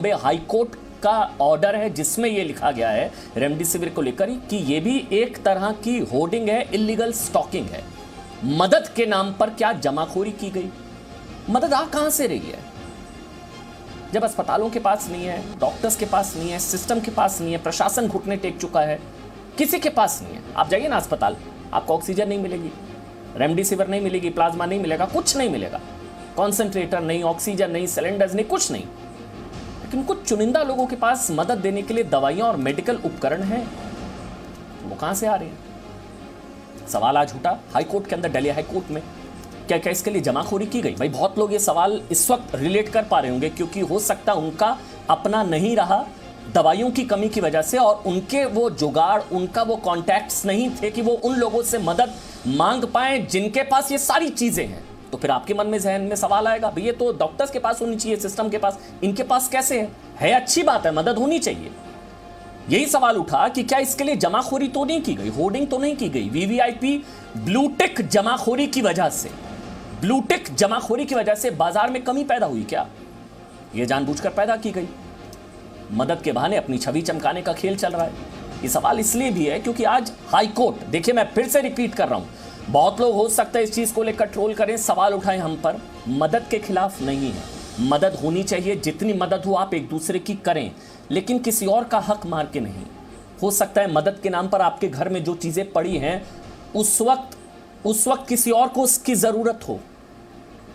High court का order है जिसमें यह लिखा गया है रेमडेसिविर को लेकर कि यह भी एक तरह की होर्डिंग है, इलीगल स्टॉकिंग है। मदद के नाम पर क्या जमाखोरी की गई? मदद आ कहां से रही है जब अस्पतालों के पास नहीं है, डॉक्टर्स के पास नहीं है, सिस्टम के पास नहीं है, प्रशासन घुटने टेक चुका है, किसी के पास नहीं है। आप जाइए ना अस्पताल, आपको ऑक्सीजन नहीं मिलेगी, रेमडेसिविर नहीं मिलेगी, प्लाज्मा नहीं मिलेगा, कुछ नहीं मिलेगा, कॉन्सेंट्रेटर नहीं, ऑक्सीजन नहीं, सिलेंडर्स नहीं, कुछ नहीं। लेकिन कुछ चुनिंदा लोगों के पास मदद देने के लिए दवाइयां और मेडिकल उपकरण हैं, वो कहां से आ रहे हैं? सवाल आज उठा हाईकोर्ट के अंदर, दिल्ली हाईकोर्ट में, क्या क्या इसके लिए जमाखोरी की गई? भाई बहुत लोग ये सवाल इस वक्त रिलेट कर पा रहे होंगे क्योंकि हो सकता उनका अपना नहीं रहा दवाइयों की कमी की वजह से, और उनके वो जुगाड़, उनका वो कॉन्टैक्ट्स नहीं थे कि वो उन लोगों से मदद मांग पाए जिनके पास ये सारी चीजें हैं। तो फिर आपके मन में, जहन में सवाल आएगा, भाई ये तो डॉक्टर्स के पास होनी चाहिए, सिस्टम के पास, इनके पास कैसे है? अच्छी बात है, मदद होनी चाहिए। यही सवाल उठा कि क्या इसके लिए जमाखोरी तो नहीं की गई, होर्डिंग तो नहीं की गई? वीवीआईपी ब्लूटिक जमाखोरी की वजह से, ब्लूटिक जमाखोरी की वजह से बाजार में कमी पैदा हुई क्या? यह जानबूझकर पैदा की गई, मदद के बहाने अपनी छवि चमकाने का खेल चल रहा है। ये सवाल इसलिए भी है क्योंकि आज हाई कोर्ट, देखिए मैं फिर से रिपीट कर रहा हूं, बहुत लोग हो सकता है इस चीज को लेकर ट्रोल करें, सवाल उठाएं हम पर, मदद के खिलाफ नहीं है। मदद होनी चाहिए, जितनी मदद हो आप एक दूसरे की करें, लेकिन किसी और का हक मार के नहीं। हो सकता है मदद के नाम पर आपके घर में जो चीजें पड़ी हैं उस वक्त किसी और को उसकी जरूरत हो।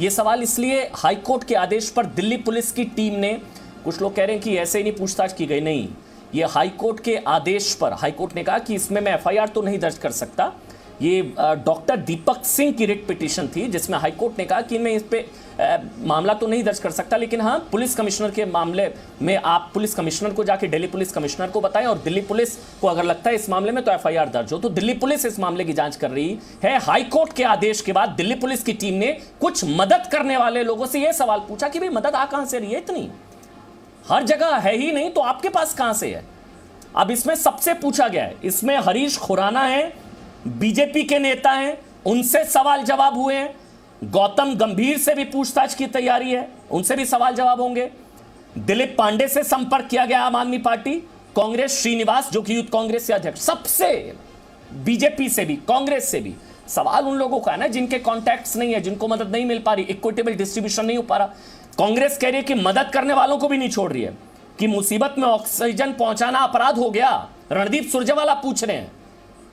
यह सवाल इसलिए हाईकोर्ट के आदेश पर दिल्ली पुलिस की टीम ने, कुछ लोग कह रहे हैं कि ऐसे ही नहीं पूछताछ की गई, नहीं, यह हाईकोर्ट के आदेश पर हाईकोर्ट ने कहा कि इसमें मैं एफआईआर तो नहीं दर्ज कर सकता। ये डॉक्टर दीपक सिंह की रिट पिटीशन थी जिसमें हाईकोर्ट ने कहा कि मैं इस पे मामला तो नहीं दर्ज कर सकता, लेकिन हाँ पुलिस कमिश्नर के मामले में आप पुलिस कमिश्नर को जाके, दिल्ली पुलिस कमिश्नर को बताएं, और दिल्ली पुलिस को अगर लगता है इस मामले में तो एफआईआर दर्ज हो। तो दिल्ली पुलिस इस मामले की जांच कर रही है। हाईकोर्ट के आदेश के बाद दिल्ली पुलिस की टीम ने कुछ मदद करने वाले लोगों से यह सवाल पूछा कि भाई मदद आ कहां से रही है? इतनी हर जगह है ही नहीं तो आपके पास कहां से है? अब इसमें सबसे पूछा गया है, इसमें हरीश खुराना है, बीजेपी के नेता हैं, उनसे सवाल जवाब हुए हैं, गौतम गंभीर से भी पूछताछ की तैयारी है, उनसे भी सवाल जवाब होंगे। दिलीप पांडे से संपर्क किया गया आम आदमी पार्टी, कांग्रेस श्रीनिवास जो कि यूथ कांग्रेस के अध्यक्ष, सबसे, बीजेपी से भी, कांग्रेस से भी। सवाल उन लोगों का है ना जिनके कॉन्टैक्ट्स नहीं है, जिनको मदद नहीं मिल पा रही, इक्विटेबल डिस्ट्रीब्यूशन नहीं हो पा रहा। कांग्रेस कह रही है कि मदद करने वालों को भी नहीं छोड़ रही है, कि मुसीबत में ऑक्सीजन पहुंचाना अपराध हो गया। रणदीप सुरजेवाला पूछ रहे हैं,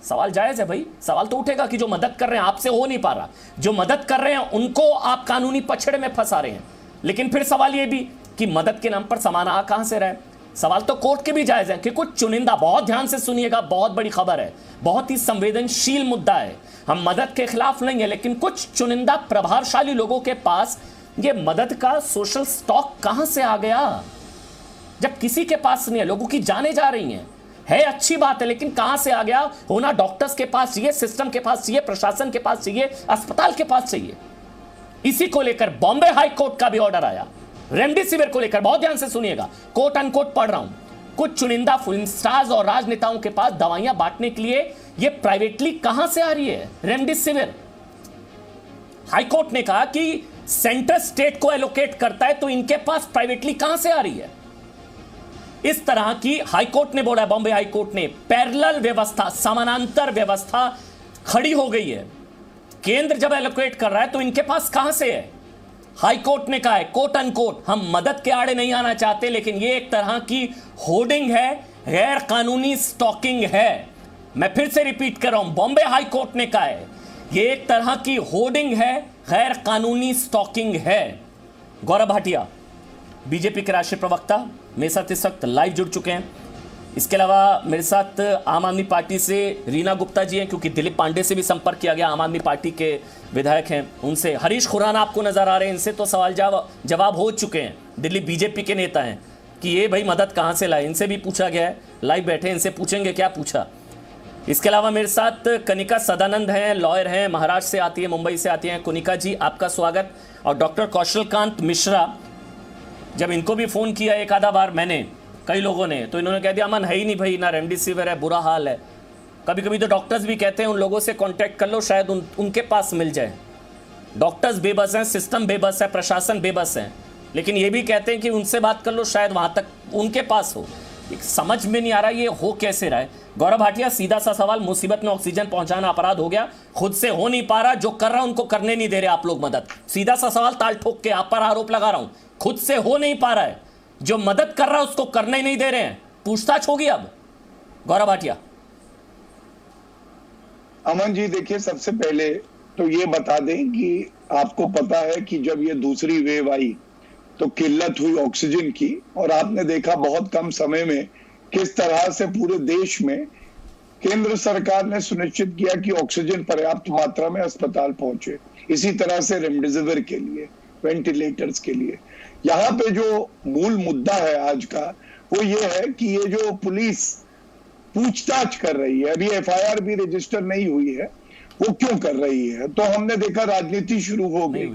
सवाल जायज है भाई, सवाल तो उठेगा कि जो मदद कर रहे हैं आपसे हो नहीं पा रहा, जो मदद कर रहे हैं उनको आप कानूनी पछड़े में फंसा रहे हैं। लेकिन फिर सवाल ये भी कि मदद के नाम पर सामान आ कहां से रहा है? सवाल तो कोर्ट के भी जायज है कि कुछ चुनिंदा, बहुत ध्यान से सुनिएगा, बहुत बड़ी खबर है, बहुत ही संवेदनशील मुद्दा है। हम मदद के खिलाफ नहीं है, लेकिन कुछ चुनिंदा प्रभावशाली लोगों के पास ये मदद का सोशल स्टॉक कहां से आ गया? जब किसी के पास नहीं है, लोगों की जानें जा रही हैं, है अच्छी बात है, लेकिन कहां से आ गया? होना डॉक्टर्स के पास चाहिए, सिस्टम के पास चाहिए, प्रशासन के पास चाहिए, अस्पताल के पास चाहिए। इसी को लेकर बॉम्बे हाई कोर्ट का भी ऑर्डर आया रेमडेसिविर को लेकर। बहुत ध्यान से सुनिएगा, कोट अनकोट पढ़ रहा हूं। कुछ चुनिंदा फिल्म स्टार्स और राजनेताओं के पास दवाइयां बांटने के लिए यह प्राइवेटली कहां से आ रही है रेमडेसिविर? हाईकोर्ट ने कहा कि सेंटर स्टेट को एलोकेट करता है, तो इनके पास प्राइवेटली कहां से आ रही है? इस तरह की हाईकोर्ट ने बोला है, बॉम्बे हाईकोर्ट ने, पैरेलल व्यवस्था, समानांतर व्यवस्था खड़ी हो गई है। केंद्र जब एलोकेट कर रहा है तो इनके पास कहां से है? हाईकोर्ट ने कहा है, कोट अनकोट, हम मदद के आड़े नहीं आना चाहते, लेकिन यह एक तरह की होर्डिंग है, गैर कानूनी स्टॉकिंग है। मैं फिर से रिपीट कर रहा हूं, बॉम्बे हाईकोर्ट ने कहा है यह एक तरह की होर्डिंग है, गैर कानूनी स्टॉकिंग है। गौरव भाटिया बीजेपी के राष्ट्रीय प्रवक्ता मेरे साथ इस वक्त लाइव जुड़ चुके हैं। इसके अलावा मेरे साथ आम आदमी पार्टी से रीना गुप्ता जी हैं, क्योंकि दिलीप पांडे से भी संपर्क किया गया, आम आदमी पार्टी के विधायक हैं, उनसे। हरीश खुराना आपको नजर आ रहे हैं, इनसे तो सवाल जवाब हो चुके हैं, दिल्ली बीजेपी के नेता हैं, कि ये भाई मदद कहाँ से लाए, इनसे भी पूछा गया है। लाइव बैठे, इनसे पूछेंगे क्या पूछा। इसके अलावा मेरे साथ कनिका सदानंद हैं, लॉयर हैं, महाराष्ट्र से आती है, मुंबई से आती हैं। कनिका जी आपका स्वागत। और डॉक्टर कौशलकांत मिश्रा, जब इनको भी फ़ोन किया एक आधा बार मैंने, कई लोगों ने, तो इन्होंने कह दिया अमन है ही नहीं भाई, ना रेमडेसिविर है, बुरा हाल है। कभी कभी तो डॉक्टर्स भी कहते हैं उन लोगों से कांटेक्ट कर लो, शायद उनके पास मिल जाए। डॉक्टर्स बेबस हैं, सिस्टम बेबस है, प्रशासन बेबस है। लेकिन ये भी कहते हैं कि उनसे बात कर लो, शायद वहां तक उनके पास हो। समझ में नहीं आ रहा ये हो कैसे रहा है। गौरव भाटिया, सीधा सा सवाल, मुसीबत में ऑक्सीजन पहुंचाना अपराध हो गया, खुद से हो नहीं पा रहा, जो कर रहा उनको करने नहीं दे रहे आप लोग मदद। सीधा सा सवाल ताल ठोक के आप पर आरोप लगा रहा हूं, खुद से हो नहीं पा रहा है, जो मदद कर रहा है उसको करने ही नहीं दे रहे हैं, पूछताछ होगी अब? गौरव भाटिया। अमन जी देखिए, सबसे पहले तो ये बता दें कि आपको पता है कि जब ये दूसरी वेव आई तो किल्लत हुई ऑक्सीजन की, और आपने देखा बहुत कम समय में किस तरह से पूरे देश में केंद्र सरकार ने सुनिश्चित किया कि ऑक्सीजन पर्याप्त मात्रा में अस्पताल पहुंचे। इसी तरह से रेमडेसिविर के लिए, वेंटिलेटर्स के लिए। यहाँ पे जो मूल मुद्दा है आज का, वो ये है कि ये जो पुलिस पूछताछ कर रही है, अभी एफआईआर भी रजिस्टर नहीं हुई है, वो क्यों कर रही है? तो हमने देखा राजनीति शुरू हो गई।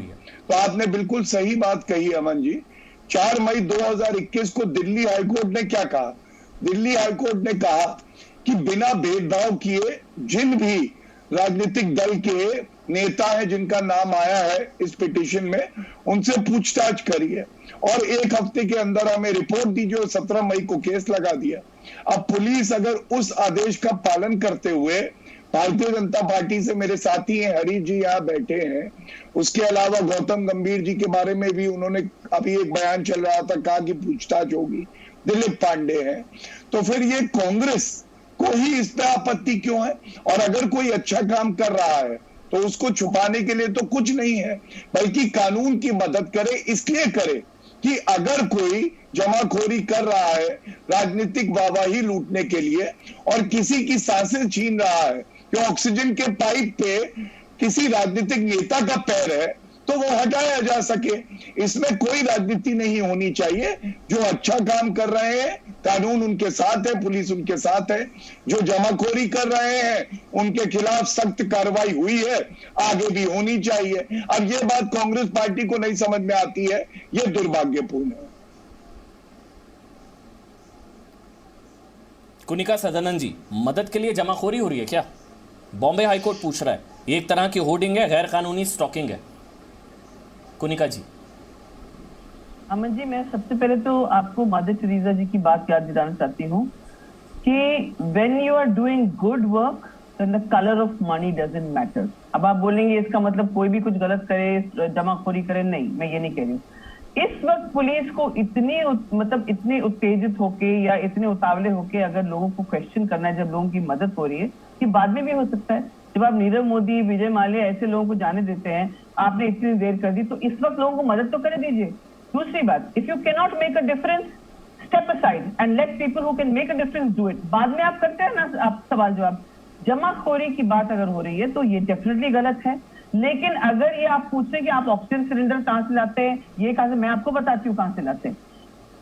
तो आपने बिल्कुल सही बात कही अमन जी। 4 मई 2021 को दिल्ली हाईकोर्ट ने क्या कहा? दिल्ली हाईकोर्ट ने कहा कि बिना भेदभाव किए जिन भी राजनीतिक दल के नेता हैं जिनका नाम आया है इस पिटीशन में, उनसे पूछताछ करिए, और 1 हफ्ते के अंदर हमें रिपोर्ट दीजिए। 17 मई को केस लगा दिया। अब पुलिस अगर उस आदेश का पालन करते हुए, भारतीय जनता पार्टी से मेरे साथी हैं हरीश जी यहाँ बैठे हैं, उसके अलावा गौतम गंभीर जी के बारे में भी उन्होंने अभी एक बयान चल रहा था, कहा कि पूछताछ होगी, दिलीप पांडे हैं, तो फिर ये कांग्रेस को ही इस पे आपत्ति क्यों है? और अगर कोई अच्छा काम कर रहा है तो उसको छुपाने के लिए तो कुछ नहीं है, बल्कि कानून की मदद करे, इसलिए करे कि अगर कोई जमाखोरी कर रहा है राजनीतिक वाहवाही लूटने के लिए और किसी की सांसें छीन रहा है, कि ऑक्सीजन के पाइप पे किसी राजनीतिक नेता का पैर है, तो वो हटाया जा सके। इसमें कोई राजनीति नहीं होनी चाहिए। जो अच्छा काम कर रहे हैं, कानून उनके साथ है, पुलिस उनके साथ है। जो जमाखोरी कर रहे हैं उनके खिलाफ सख्त कार्रवाई हुई है, आगे भी होनी चाहिए। अब ये बात कांग्रेस पार्टी को नहीं समझ में आती है, ये दुर्भाग्यपूर्ण है। कुनिका सदानंद जी, मदद के लिए जमाखोरी हो रही है क्या? बॉम्बे हाईकोर्ट पूछ रहा है, ये एक तरह की होर्डिंग है, गैर कानूनी स्टॉकिंग है। कुनिका जी। अमन जी, मैं सबसे पहले तो आपको मदर टेरेसा जी की बात याद दिलाना चाहती हूँ कि when you are doing good work then the colour of money doesn't matter. अब आप बोलेंगे इसका मतलब कोई भी कुछ गलत करे, जमाखोरी करे, नहीं, मैं ये नहीं कह रही हूँ। इस वक्त पुलिस को इतने उत्तेजित होके या इतने उतावले होके अगर लोगों को क्वेश्चन करना है जब लोगों की मदद हो रही है, कि बाद में भी हो सकता है। जब आप नीरव मोदी, विजय माल्या ऐसे लोगों को जाने देते हैं, आपने इतनी देर कर दी, तो इस वक्त लोगों को मदद तो कर दीजिए। दूसरी बात, if you can not make a difference, step aside and let people who can make a difference do it. बाद में आप करते हैं ना आप सवाल जवाब। जमाखोरी की बात अगर हो रही है तो ये डेफिनेटली गलत है। लेकिन अगर ये आप पूछते हैं कि आप ऑक्सीजन सिलेंडर कहां से लाते हैं, ये कहां से, मैं आपको बताती हूँ कहां से लाते हैं।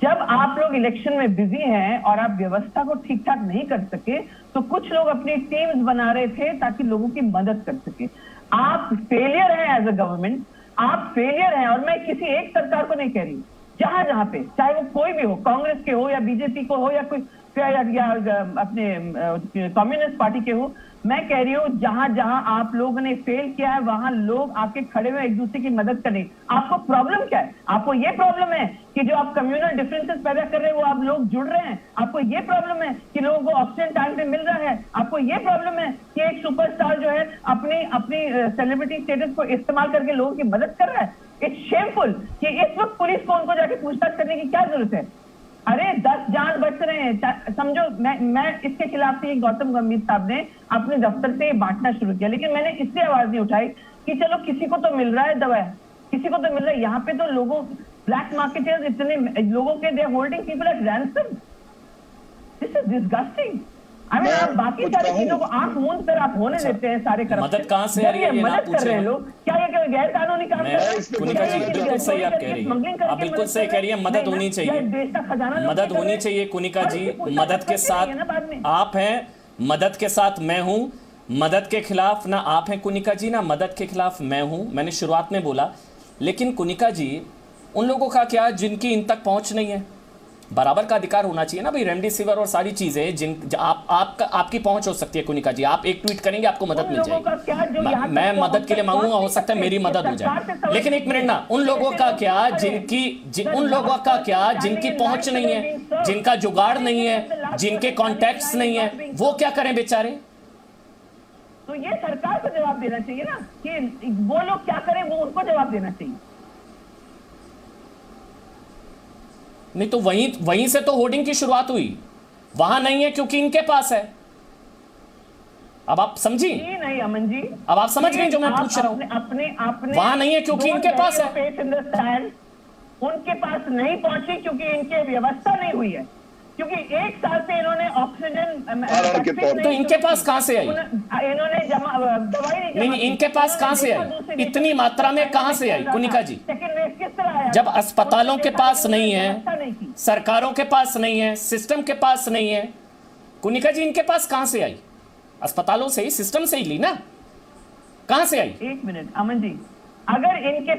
जब आप लोग इलेक्शन में बिजी हैं और आप व्यवस्था को ठीक ठाक नहीं कर सके, तो कुछ लोग अपनी टीम्स बना रहे थे ताकि लोगों की मदद कर सके। आप फेलियर हैं एज अ गवर्नमेंट, आप फेलियर हैं। और मैं किसी एक सरकार को नहीं कह रही हूँ, जहां जहां पे, चाहे वो कोई भी हो, कांग्रेस के हो या बीजेपी को हो या कोई या अपने कम्युनिस्ट पार्टी के हो, मैं कह रही हूँ जहां जहां आप लोगों ने फेल किया है वहां लोग आके खड़े हुए एक दूसरे की मदद करें। आपको प्रॉब्लम क्या है? आपको ये प्रॉब्लम है कि जो आप कम्युनल डिफरेंसेस पैदा कर रहे हैं वो आप लोग जुड़ रहे हैं। आपको ये प्रॉब्लम है कि लोगों को ऑक्सीजन टाइम पे मिल रहा है। आपको ये प्रॉब्लम है कि एक सुपरस्टार जो है अपनी सेलिब्रिटी स्टेटस को इस्तेमाल करके लोगों की मदद कर रहा है। इट्स शेमफुल कि इस वक्त पुलिस को उनको जाके पूछताछ करने की क्या जरूरत है? अरे 10 जान बच रहे हैं, समझो। मैं इसके खिलाफ थी, गौतम गंभीर साहब ने अपने दफ्तर से बांटना शुरू किया, लेकिन मैंने इसलिए आवाज नहीं उठाई कि चलो किसी को तो मिल रहा है दवा, किसी को तो मिल रहा है। यहाँ पे तो लोगों, ब्लैक मार्केटर्स इतने लोगों के, they are holding people at ransom. This is disgusting. आप बाकी सारी चीजों को आंख मूंद कर आप होने देते हैं सारे करप्शन। मदद कहां से आ रही है, मदद कर रहे हैं लोग, क्या ये गैर कानूनी काम कर रहे हैं? कुनिका जी, बिल्कुल सही आप कह रही हैं, आप बिल्कुल सही कह रही हैं। मदद होनी चाहिए, मदद होनी चाहिए। कुनिका जी, मदद के साथ आप हैं, मदद के साथ मैं हूं। मदद के खिलाफ ना आप हैं कुनिका जी, ना मदद के खिलाफ मैं हूं। मैंने शुरुआत में बोला। लेकिन कुनिका जी, उन लोगों का क्या जिनकी इन तक पहुंच नहीं है, बराबर का अधिकार होना चाहिए ना भाई। रेमडेसिविर और सारी चीजें आपकी पहुंच हो सकती है कुनिका जी, आप एक ट्वीट करेंगे आपको मदद मिल जाएगी। मैं मदद के लिए मांगूंगा, हो सकता है मेरी मदद हो जाए, लेकिन एक मिनट ना, उन लोगों का क्या जिनकी पहुंच नहीं है, जिनका जुगाड़ नहीं है, जिनके कॉन्टैक्ट्स नहीं है, वो क्या करें बेचारे? तो ये सरकार को जवाब देना चाहिए ना कि वो लोग क्या करें, वो उनको जवाब देना चाहिए। नहीं तो वहीं से तो होर्डिंग की शुरुआत हुई। वहां नहीं है क्योंकि इनके पास है। अब आप समझी? नहीं अमन जी, अब आप समझ गए जो मैं पूछ रहा हूं। अपने वहां नहीं है क्योंकि इनके पास है। उनके पास नहीं पहुंची क्योंकि इनके व्यवस्था नहीं हुई है, क्योंकि 1 साल से इन्होंने ऑक्सीजन तो इनके पास कहां से आई? इन्होंने दवाई नहीं, इनके पास कहां से आई? इतनी मात्रा में कहां से आई कुनिका जी? जब अस्पतालों के पास नहीं है, सरकारों के पास नहीं है, सिस्टम के पास नहीं है, कुनिका जी इनके पास कहां से आई? अस्पतालों से ही, सिस्टम से ही ली ना, कहां से आई? 1 मिनट अमन जी, अगर इनके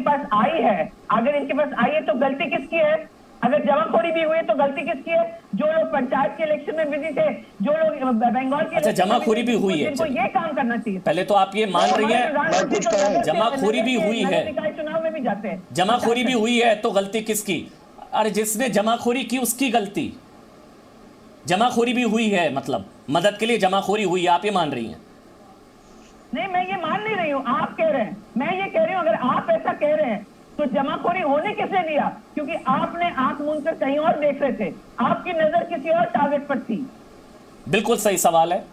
पास आई है, अगर इनके पास आई है तो गलती किसकी है? अगर जमाखोरी भी हुई है तो गलती किसकी है? जो लोग पंचायत के इलेक्शन में बिजी थे, जो लोग बंगाल के, अच्छा जमाखोरी भी हुई है, इनको ये काम करना चाहिए। पहले तो आप ये मान रही हैं जमाखोरी भी हुई है, चुनाव में भी जाते हैं, जमाखोरी भी हुई है, तो गलती किसकी? अरे जिसने जमाखोरी की उसकी गलती। जमाखोरी भी हुई है, मतलब मदद के लिए जमाखोरी हुई है, आप ये मान रही हैं? नहीं, मैं ये मान नहीं रही हूँ, आप कह रहे हैं। मैं ये कह रही हूँ अगर आप ऐसा कह रहे हैं तो जमाखोरी होने किसने दिया? क्योंकि आपने आंख मूंद कर कहीं और देख रहे थे, आपकी नजर किसी और टारगेट पर थी। बिल्कुल सही सवाल है।